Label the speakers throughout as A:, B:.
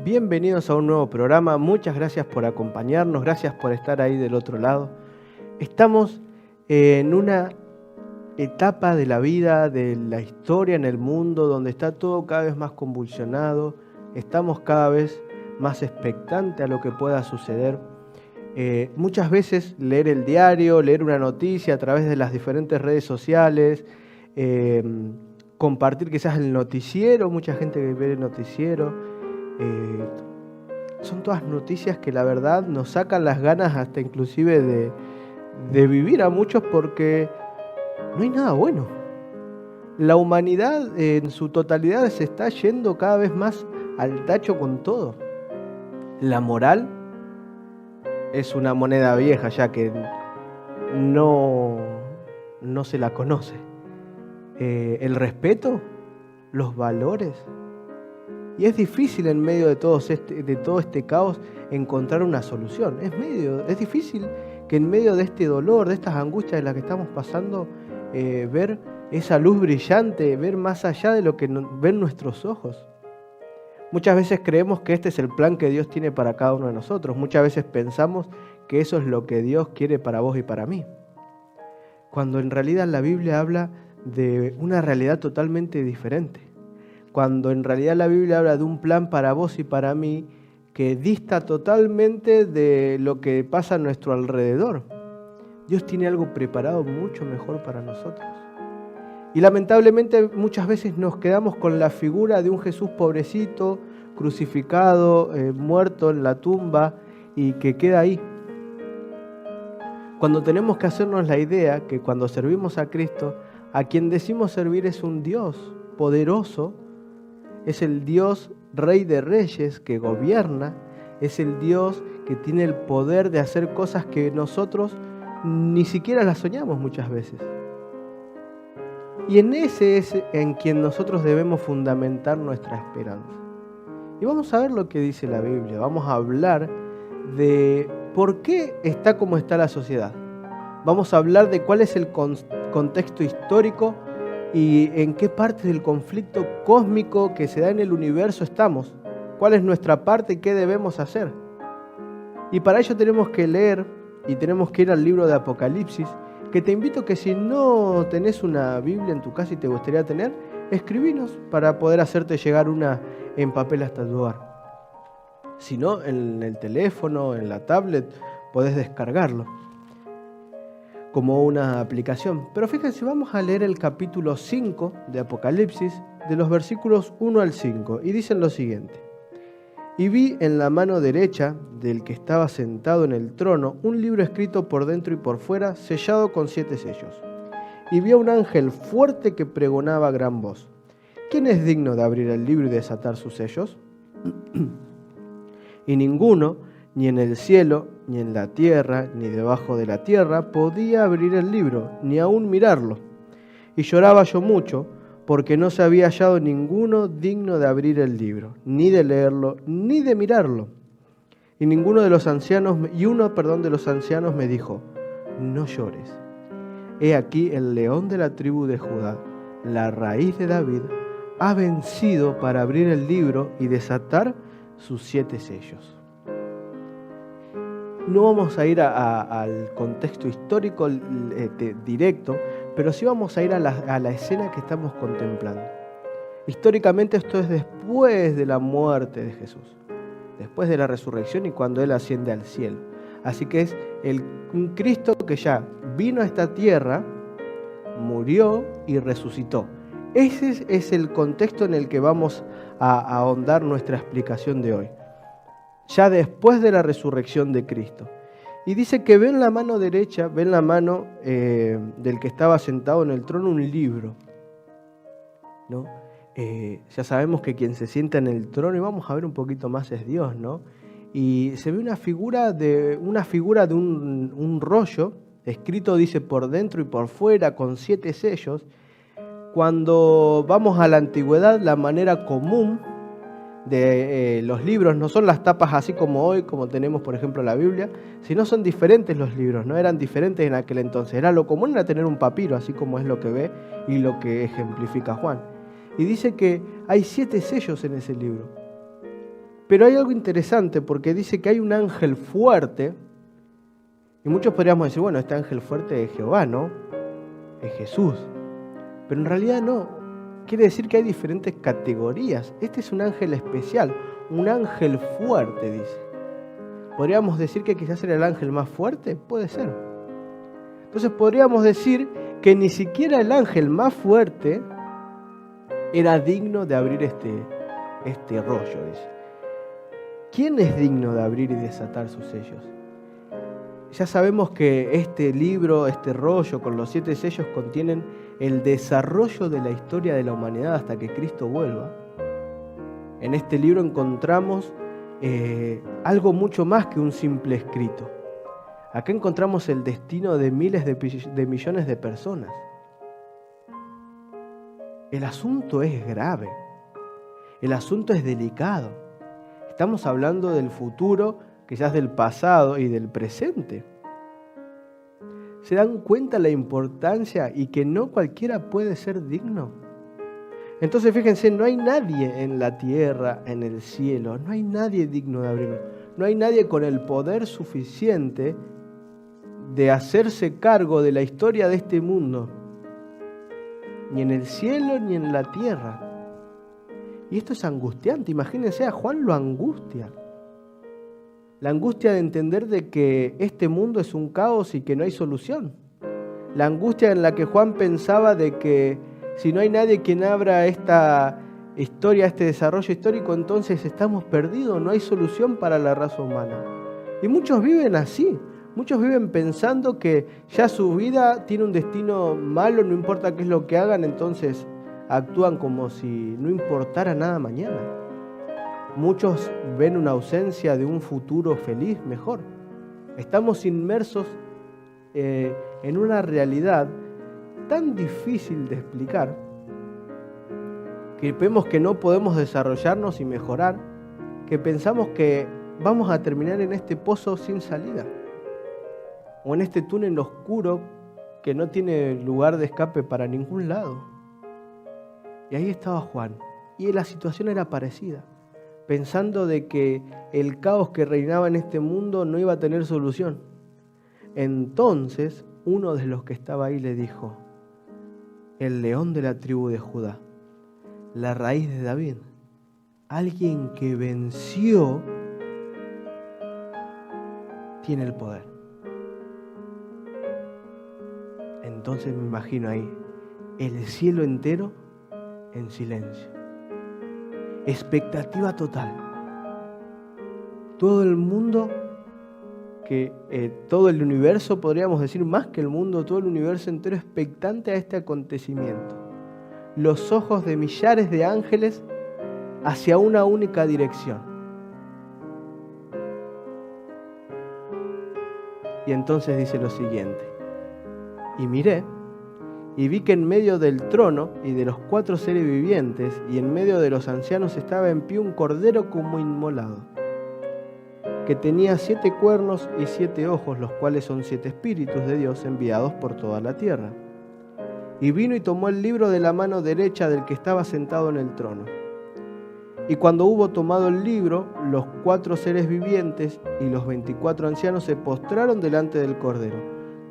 A: Bienvenidos a un nuevo programa. Muchas gracias por acompañarnos, gracias por estar ahí del otro lado. Estamos en una etapa de la vida, de la historia en el mundo, donde está todo cada vez más convulsionado. Estamos cada vez más expectantes a lo que pueda suceder. Muchas veces leer el diario, leer una noticia a través de las diferentes redes sociales, compartir quizás el noticiero, mucha gente que ve el noticiero. Son todas noticias que la verdad nos sacan las ganas hasta inclusive de vivir a muchos, porque no hay nada bueno. La humanidad en su totalidad se está yendo cada vez más al tacho con todo. La moral es una moneda vieja ya que no se la conoce. El respeto, los valores. Y es difícil en medio de todo este caos encontrar una solución. Es difícil que en medio de este dolor, de estas angustias de las que estamos pasando, ver esa luz brillante, ver más allá de lo que ven nuestros ojos. Muchas veces creemos que este es el plan que Dios tiene para cada uno de nosotros. Muchas veces pensamos que eso es lo que Dios quiere para vos y para mí. Cuando en realidad la Biblia habla de una realidad totalmente diferente. Cuando en realidad la Biblia habla de un plan para vos y para mí que dista totalmente de lo que pasa a nuestro alrededor. Dios tiene algo preparado mucho mejor para nosotros. Y lamentablemente muchas veces nos quedamos con la figura de un Jesús pobrecito, crucificado, muerto en la tumba y que queda ahí. Cuando tenemos que hacernos la idea que cuando servimos a Cristo, a quien decimos servir es un Dios poderoso, es el Dios Rey de Reyes que gobierna, es el Dios que tiene el poder de hacer cosas que nosotros ni siquiera las soñamos muchas veces. Y en ese es en quien nosotros debemos fundamentar nuestra esperanza. Y vamos a ver lo que dice la Biblia, vamos a hablar de por qué está como está la sociedad. Vamos a hablar de cuál es el contexto histórico y en qué parte del conflicto cósmico que se da en el universo estamos. ¿Cuál es nuestra parte y qué debemos hacer? Y para ello tenemos que leer y tenemos que ir al libro de Apocalipsis, que te invito que si no tenés una Biblia en tu casa y te gustaría tener, escribinos para poder hacerte llegar una en papel hasta tu hogar. Si no, en el teléfono, en la tablet, podés descargarlo como una aplicación. Pero fíjense, vamos a leer el capítulo 5 de Apocalipsis, de los versículos 1 al 5, y dicen lo siguiente. Y vi en la mano derecha del que estaba sentado en el trono un libro escrito por dentro y por fuera, sellado con 7 sellos. Y vi a un ángel fuerte que pregonaba a gran voz: ¿quién es digno de abrir el libro y desatar sus sellos? Y ninguno, ni en el cielo, ni en la tierra, ni debajo de la tierra, podía abrir el libro, ni aún mirarlo. Y lloraba yo mucho, porque no se había hallado ninguno digno de abrir el libro, ni de leerlo, ni de mirarlo. Y uno de los ancianos me dijo: no llores. He aquí el león de la tribu de Judá, la raíz de David, ha vencido para abrir el libro y desatar sus 7 sellos. No vamos a ir al contexto histórico directo, pero sí vamos a ir a la escena que estamos contemplando. Históricamente esto es después de la muerte de Jesús, después de la resurrección y cuando Él asciende al cielo. Así que es un Cristo que ya vino a esta tierra, murió y resucitó. Ese es el contexto en el que vamos a ahondar nuestra explicación de hoy. Ya después de la resurrección de Cristo. Y dice que ve en la mano derecha, ve en la mano del que estaba sentado en el trono un libro, ¿no? Ya sabemos que quien se sienta en el trono, y vamos a ver un poquito más, es Dios, ¿no? Y se ve una figura de un rollo, escrito dice por dentro y por fuera, con 7 sellos. Cuando vamos a la antigüedad, la manera común de los libros no son las tapas así como hoy, como tenemos por ejemplo la Biblia, sino son diferentes los libros, no eran diferentes en aquel entonces. Era lo común era tener un papiro, así como es lo que ve y lo que ejemplifica Juan. Y dice que hay 7 sellos en ese libro. Pero hay algo interesante porque dice que hay un ángel fuerte, y muchos podríamos decir, bueno, este ángel fuerte es Jehová, ¿no? Es Jesús. Pero en realidad no. Quiere decir que hay diferentes categorías. Este es un ángel especial, un ángel fuerte, dice. ¿Podríamos decir que quizás era el ángel más fuerte? Puede ser. Entonces podríamos decir que ni siquiera el ángel más fuerte era digno de abrir este rollo, dice. ¿Quién es digno de abrir y desatar sus sellos? Ya sabemos que este libro, este rollo con los 7 sellos contienen el desarrollo de la historia de la humanidad hasta que Cristo vuelva. En este libro encontramos algo mucho más que un simple escrito. Acá encontramos el destino de miles de millones de personas. El asunto es grave. El asunto es delicado. Estamos hablando del futuro, quizás del pasado y del presente. ¿Se dan cuenta la importancia y que no cualquiera puede ser digno? Entonces fíjense, no hay nadie en la tierra, en el cielo, no hay nadie digno de abrirlo. No hay nadie con el poder suficiente de hacerse cargo de la historia de este mundo, ni en el cielo ni en la tierra. Y esto es angustiante. Imagínense, a Juan lo angustia. La angustia de entender de que este mundo es un caos y que no hay solución. La angustia en la que Juan pensaba de que si no hay nadie quien abra esta historia, este desarrollo histórico, entonces estamos perdidos, no hay solución para la raza humana. Y muchos viven así. Muchos viven pensando que ya su vida tiene un destino malo, no importa qué es lo que hagan, entonces actúan como si no importara nada mañana. Muchos ven una ausencia de un futuro feliz, mejor. Estamos inmersos en una realidad tan difícil de explicar que vemos que no podemos desarrollarnos y mejorar, que pensamos que vamos a terminar en este pozo sin salida o en este túnel oscuro que no tiene lugar de escape para ningún lado. Y ahí estaba Juan, y la situación era parecida, pensando de que el caos que reinaba en este mundo no iba a tener solución. Entonces, uno de los que estaba ahí le dijo: el león de la tribu de Judá, la raíz de David, alguien que venció, tiene el poder. Entonces me imagino ahí el cielo entero en silencio, expectativa total. Todo el mundo, todo el universo, podríamos decir más que el mundo, todo el universo entero expectante a este acontecimiento. Los ojos de millares de ángeles hacia una única dirección. Y entonces dice lo siguiente: y miré, y vi que en medio del trono y de los 4 seres vivientes y en medio de los ancianos estaba en pie un cordero como inmolado, que tenía 7 cuernos y 7 ojos, los cuales son 7 espíritus de Dios enviados por toda la tierra. Y vino y tomó el libro de la mano derecha del que estaba sentado en el trono. Y cuando hubo tomado el libro, los 4 seres vivientes y los 24 ancianos se postraron delante del cordero.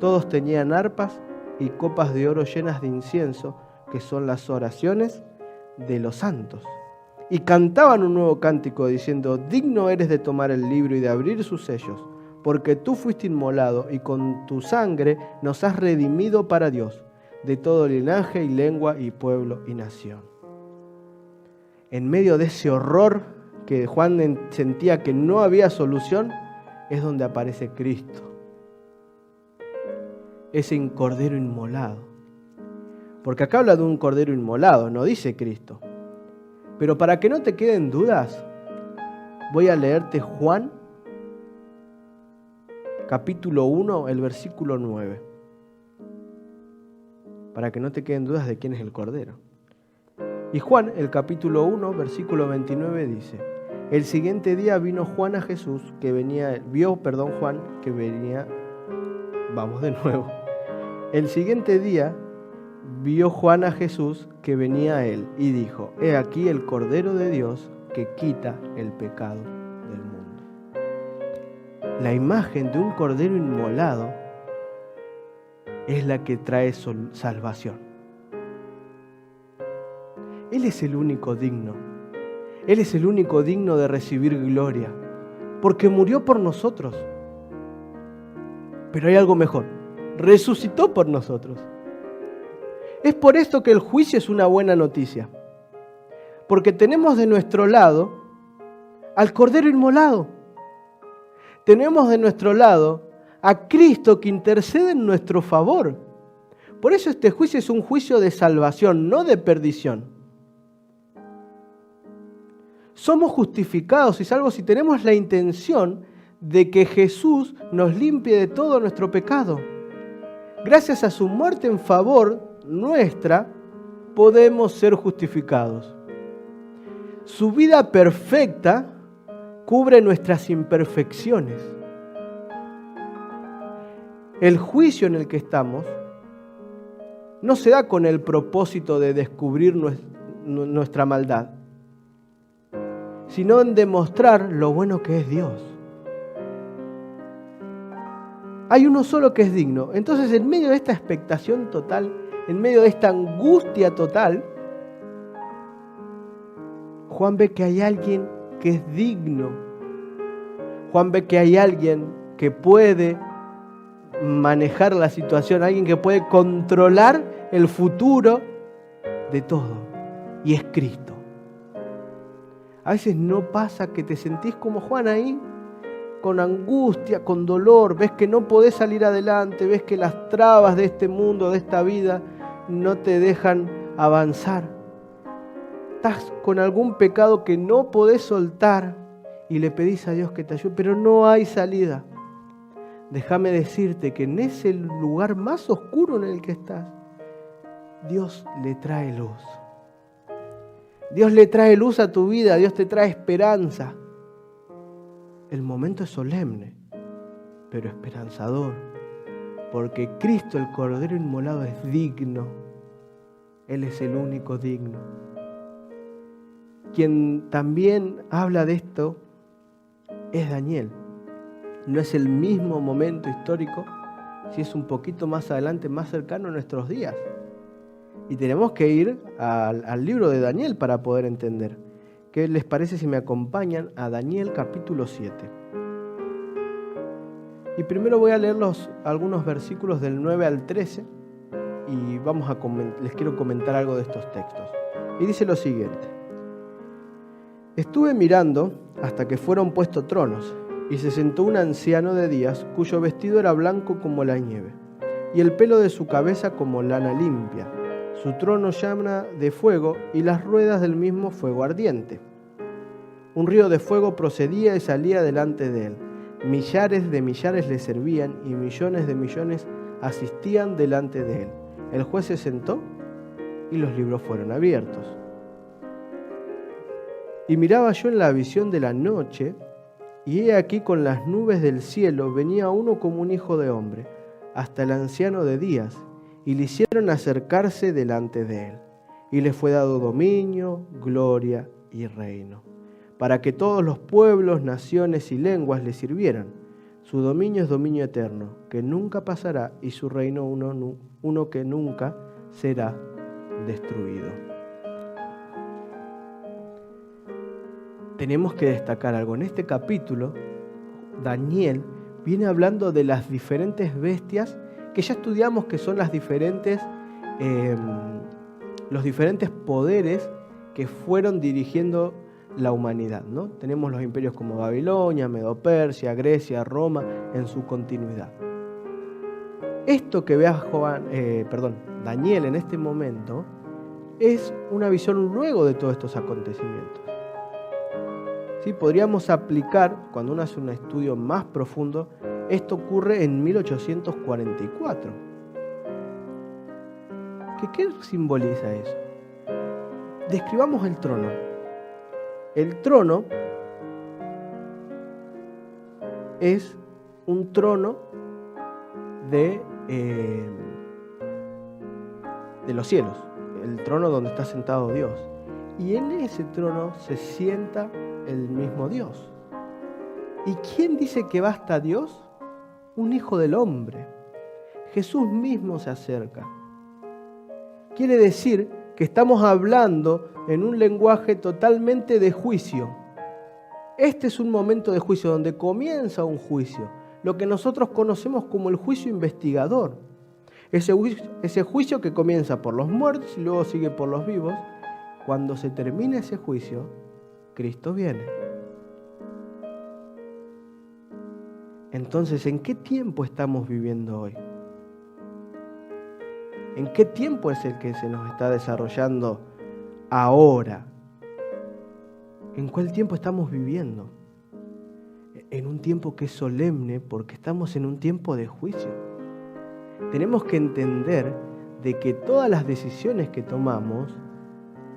A: Todos tenían arpas y copas de oro llenas de incienso, que son las oraciones de los santos. Y cantaban un nuevo cántico diciendo: digno eres de tomar el libro y de abrir sus sellos, porque tú fuiste inmolado y con tu sangre nos has redimido para Dios, de todo linaje y lengua y pueblo y nación. En medio de ese horror que Juan sentía que no había solución, es donde aparece Cristo, ese cordero inmolado. Porque acá habla de un cordero inmolado, no dice Cristo. Pero para que no te queden dudas, voy a leerte Juan, capítulo 1, el versículo 9. Para que no te queden dudas de quién es el cordero. Y Juan, el capítulo 1, versículo 29 dice: el siguiente día vino Juan a Jesús, vio Juan que venía. Vamos de nuevo. El siguiente día vio Juan a Jesús que venía a él y dijo: he aquí el Cordero de Dios que quita el pecado del mundo. La imagen de un cordero inmolado es la que trae salvación. Él es el único digno. Él es el único digno de recibir gloria, porque murió por nosotros. Pero hay algo mejor, resucitó por nosotros. Es por esto que el juicio es una buena noticia, porque tenemos de nuestro lado al Cordero inmolado. Tenemos de nuestro lado a Cristo que intercede en nuestro favor. Por eso este juicio es un juicio de salvación, no de perdición. Somos justificados y salvos si tenemos la intención de que Jesús nos limpie de todo nuestro pecado. Gracias a su muerte en favor nuestra, podemos ser justificados. Su vida perfecta cubre nuestras imperfecciones. El juicio en el que estamos no se da con el propósito de descubrir nuestra maldad, sino en demostrar lo bueno que es Dios. Hay uno solo que es digno. Entonces, en medio de esta expectación total, en medio de esta angustia total, Juan ve que hay alguien que es digno. Juan ve que hay alguien que puede manejar la situación, alguien que puede controlar el futuro de todo, y es Cristo. A veces no pasa que te sentís como Juan ahí, con angustia, con dolor, ves que no podés salir adelante, ves que las trabas de este mundo, de esta vida, no te dejan avanzar. Estás con algún pecado que no podés soltar y le pedís a Dios que te ayude, pero no hay salida. Déjame decirte que en ese lugar más oscuro en el que estás, Dios le trae luz. Dios le trae luz a tu vida, Dios te trae esperanza. El momento es solemne, pero esperanzador, porque Cristo, el Cordero inmolado, es digno. Él es el único digno. Quien también habla de esto es Daniel. No es el mismo momento histórico, si es un poquito más adelante, más cercano a nuestros días. Y tenemos que ir al libro de Daniel para poder entender. ¿Qué les parece si me acompañan a Daniel capítulo 7? Y primero voy a leer algunos versículos del 9 al 13 y les quiero comentar algo de estos textos. Y dice lo siguiente: Estuve mirando hasta que fueron puestos tronos, y se sentó un anciano de días, cuyo vestido era blanco como la nieve, y el pelo de su cabeza como lana limpia. Su trono llama de fuego, y las ruedas del mismo fuego ardiente. Un río de fuego procedía y salía delante de él. Millares de millares le servían, y millones de millones asistían delante de él. El juez se sentó, y los libros fueron abiertos. Y miraba yo en la visión de la noche, y he aquí con las nubes del cielo venía uno como un hijo de hombre, hasta el anciano de días, y le hicieron acercarse delante de él. Y le fue dado dominio, gloria y reino, para que todos los pueblos, naciones y lenguas le sirvieran. Su dominio es dominio eterno, que nunca pasará, y su reino uno que nunca será destruido. Tenemos que destacar algo. En este capítulo, Daniel viene hablando de las diferentes bestias que ya estudiamos, que son los diferentes poderes que fueron dirigiendo la humanidad, ¿no? Tenemos los imperios como Babilonia, Medo-Persia, Grecia, Roma, en su continuidad. Esto que vea Daniel en este momento es una visión luego de todos estos acontecimientos. ¿Sí? Podríamos aplicar, cuando uno hace un estudio más profundo, esto ocurre en 1844. ¿Qué simboliza eso? Describamos el trono. El trono es un trono de los cielos, el trono donde está sentado Dios. y en ese trono se sienta el mismo Dios. ¿Y quién dice que va hasta Dios? Un hijo del hombre. Jesús mismo se acerca. Quiere decir que estamos hablando en un lenguaje totalmente de juicio. Este es un momento de juicio donde comienza un juicio, lo que nosotros conocemos como el juicio investigador. Ese juicio que comienza por los muertos y luego sigue por los vivos. Cuando se termina ese juicio, Cristo viene. Entonces, ¿en qué tiempo estamos viviendo hoy? ¿En qué tiempo es el que se nos está desarrollando ahora? ¿En cuál tiempo estamos viviendo? En un tiempo que es solemne porque estamos en un tiempo de juicio. Tenemos que entender de que todas las decisiones que tomamos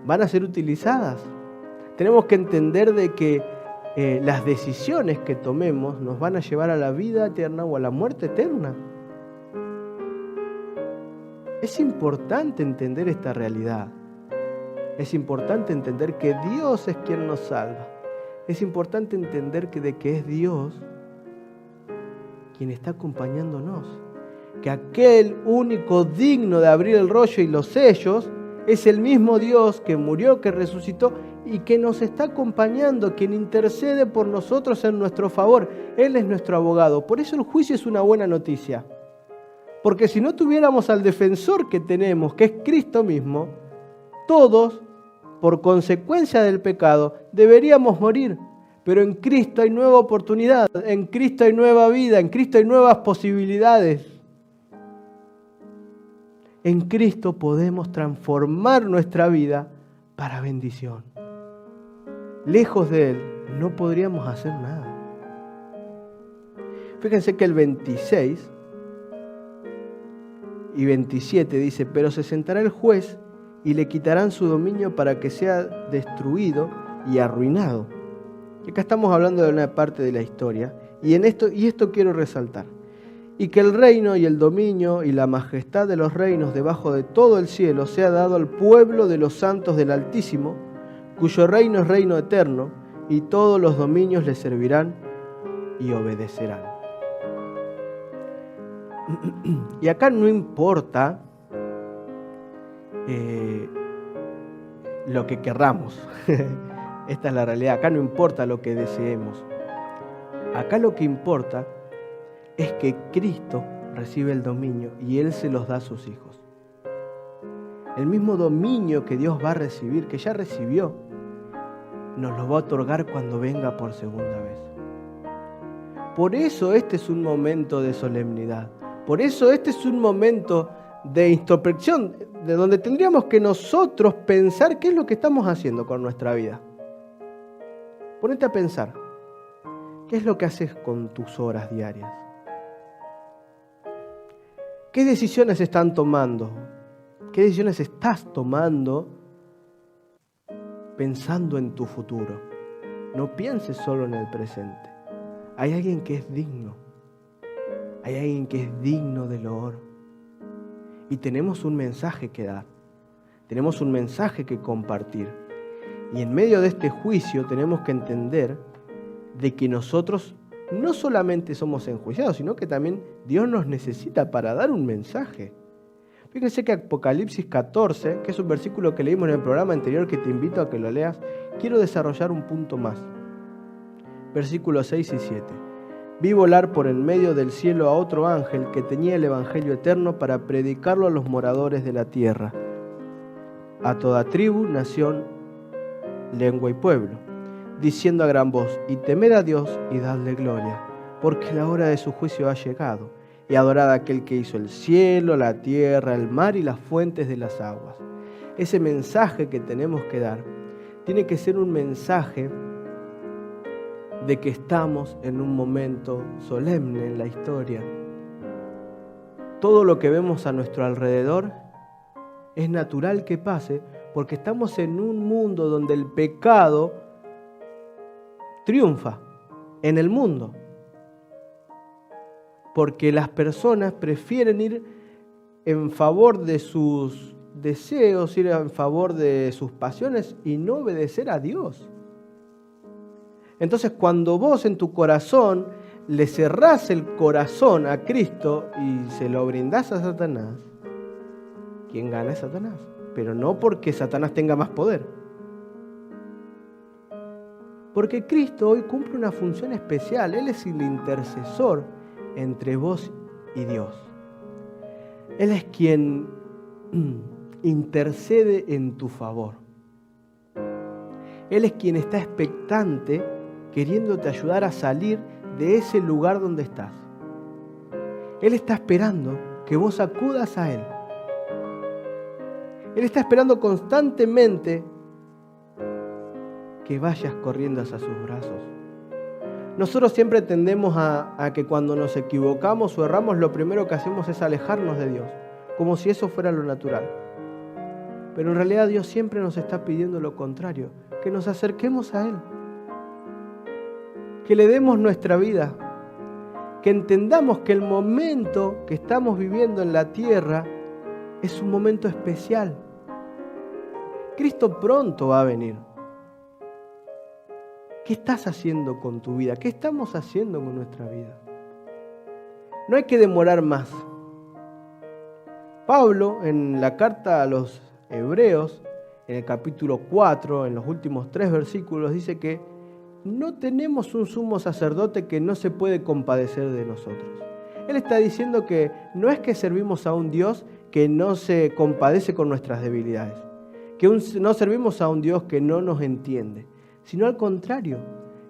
A: van a ser utilizadas. Tenemos que entender de que las decisiones que tomemos nos van a llevar a la vida eterna o a la muerte eterna. Es importante entender esta realidad. Es importante entender que Dios es quien nos salva. Es importante entender de que es Dios quien está acompañándonos. Que aquel único digno de abrir el rollo y los sellos es el mismo Dios que murió, que resucitó y que nos está acompañando, quien intercede por nosotros en nuestro favor. Él es nuestro abogado. Por eso el juicio es una buena noticia. Porque si no tuviéramos al defensor que tenemos, que es Cristo mismo, todos, por consecuencia del pecado, deberíamos morir. Pero en Cristo hay nueva oportunidad, en Cristo hay nueva vida, en Cristo hay nuevas posibilidades. En Cristo podemos transformar nuestra vida para bendición. Lejos de Él no podríamos hacer nada. Fíjense que el 26 y 27 dice: pero se sentará el juez y le quitarán su dominio para que sea destruido y arruinado. Y acá estamos hablando de una parte de la historia, y esto quiero resaltar. Y que el reino y el dominio y la majestad de los reinos debajo de todo el cielo sea dado al pueblo de los santos del Altísimo, cuyo reino es reino eterno, y todos los dominios le servirán y obedecerán. Y acá no importa lo que querramos. Esta es la realidad. Acá no importa lo que deseemos. Acá lo que importa es que Cristo recibe el dominio y Él se los da a sus hijos. El mismo dominio que Dios va a recibir, que ya recibió, nos lo va a otorgar cuando venga por segunda vez. Por eso este es un momento de solemnidad. Por eso este es un momento de introspección, de donde tendríamos que nosotros pensar qué es lo que estamos haciendo con nuestra vida. Ponete a pensar, ¿qué es lo que haces con tus horas diarias? ¿Qué decisiones están tomando? ¿Qué decisiones estás tomando pensando en tu futuro? No pienses solo en el presente. Hay alguien que es digno. Hay alguien que es digno de loor. Y tenemos un mensaje que dar. Tenemos un mensaje que compartir. Y en medio de este juicio tenemos que entender de que nosotros no solamente somos enjuiciados, sino que también Dios nos necesita para dar un mensaje. Fíjense que Apocalipsis 14, que es un versículo que leímos en el programa anterior, que te invito a que lo leas, quiero desarrollar un punto más. Versículos 6 y 7. Vi volar por en medio del cielo a otro ángel que tenía el evangelio eterno para predicarlo a los moradores de la tierra, a toda tribu, nación, lengua y pueblo, diciendo a gran voz: y temed a Dios y dadle gloria, porque la hora de su juicio ha llegado, y adorad a aquel que hizo el cielo, la tierra, el mar y las fuentes de las aguas. Ese mensaje que tenemos que dar tiene que ser un mensaje de que estamos en un momento solemne en la historia. Todo lo que vemos a nuestro alrededor es natural que pase porque estamos en un mundo donde el pecado triunfa en el mundo. Porque las personas prefieren ir en favor de sus deseos, ir en favor de sus pasiones y no obedecer a Dios. Entonces, cuando vos en tu corazón le cerrás el corazón a Cristo y se lo brindás a Satanás, ¿quién gana es Satanás? Pero no porque Satanás tenga más poder. Porque Cristo hoy cumple una función especial. Él es el intercesor entre vos y Dios. Él es quien intercede en tu favor. Él es quien está expectante, queriéndote ayudar a salir de ese lugar donde estás. Él está esperando que vos acudas a Él. Él está esperando constantemente que vayas corriendo hacia sus brazos. Nosotros siempre tendemos a que cuando nos equivocamos o erramos, lo primero que hacemos es alejarnos de Dios, como si eso fuera lo natural. Pero en realidad Dios siempre nos está pidiendo lo contrario, que nos acerquemos a Él, que le demos nuestra vida, que entendamos que el momento que estamos viviendo en la tierra es un momento especial. Cristo pronto va a venir. ¿Qué estás haciendo con tu vida? ¿Qué estamos haciendo con nuestra vida? No hay que demorar más. Pablo, en la carta a los Hebreos, en el capítulo 4, en los últimos 3 versículos, dice que no tenemos un sumo sacerdote que no se puede compadecer de nosotros. Él está diciendo que no es que servimos a un Dios que no se compadece con nuestras debilidades, que no servimos a un Dios que no nos entiende, sino al contrario,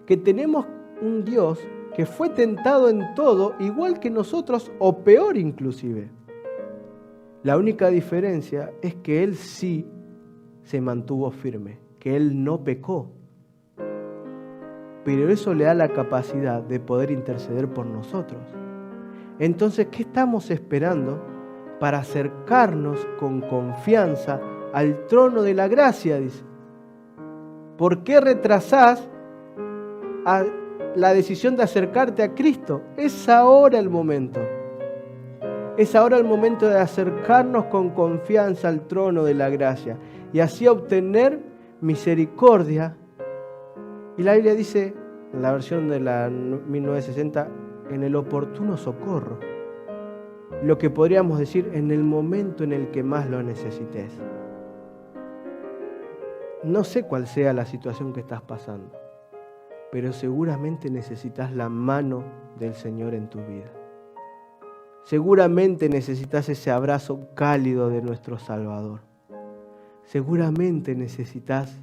A: que tenemos un Dios que fue tentado en todo, igual que nosotros, o peor inclusive. La única diferencia es que Él sí se mantuvo firme, que Él no pecó. Pero eso le da la capacidad de poder interceder por nosotros. Entonces, ¿qué estamos esperando para acercarnos con confianza al trono de la gracia? Dice. ¿Por qué retrasás la decisión de acercarte a Cristo? Es ahora el momento. Es ahora el momento de acercarnos con confianza al trono de la gracia y así obtener misericordia. Y la Biblia dice, en la versión de la 1960, en el oportuno socorro. Lo que podríamos decir en el momento en el que más lo necesites. No sé cuál sea la situación que estás pasando, pero seguramente necesitas la mano del Señor en tu vida. Seguramente necesitas ese abrazo cálido de nuestro Salvador. Seguramente necesitas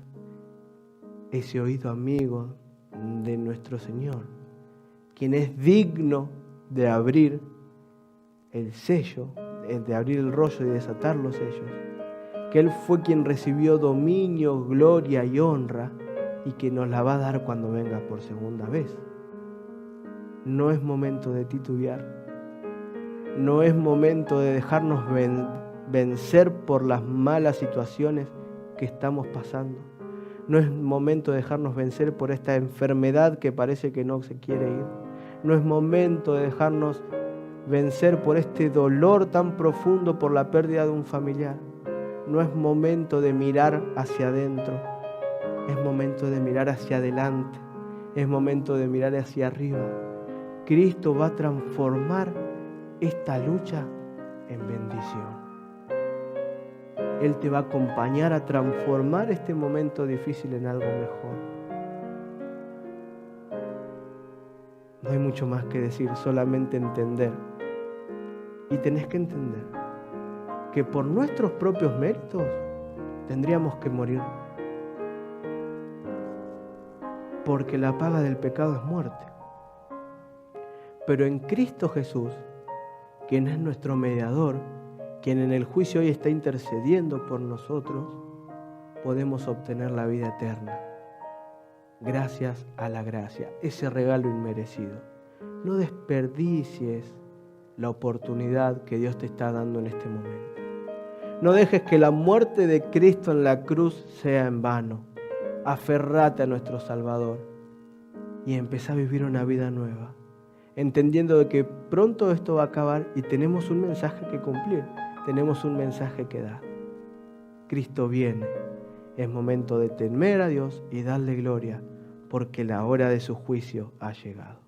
A: ese oído amigo de nuestro Señor, quien es digno de abrir el sello, de abrir el rollo y desatar los sellos. Que Él fue quien recibió dominio, gloria y honra y que nos la va a dar cuando venga por segunda vez. No es momento de titubear. No es momento de dejarnos vencer por las malas situaciones que estamos pasando. No es momento de dejarnos vencer por esta enfermedad que parece que no se quiere ir. No es momento de dejarnos vencer por este dolor tan profundo por la pérdida de un familiar. No es momento de mirar hacia adentro. Es momento de mirar hacia adelante. Es momento de mirar hacia arriba. Cristo va a transformar esta lucha en bendición. Él te va a acompañar a transformar este momento difícil en algo mejor. No hay mucho más que decir, solamente entender. Y tenés que entender que por nuestros propios méritos tendríamos que morir. Porque la paga del pecado es muerte. Pero en Cristo Jesús, quien es nuestro mediador, quien en el juicio hoy está intercediendo por nosotros, podemos obtener la vida eterna. Gracias a la gracia, ese regalo inmerecido. No desperdicies la oportunidad que Dios te está dando en este momento. No dejes que la muerte de Cristo en la cruz sea en vano. Aferrate a nuestro Salvador y empezá a vivir una vida nueva, entendiendo de que pronto esto va a acabar y tenemos un mensaje que cumplir, tenemos un mensaje que dar. Cristo viene. Es momento de temer a Dios y darle gloria, porque la hora de su juicio ha llegado.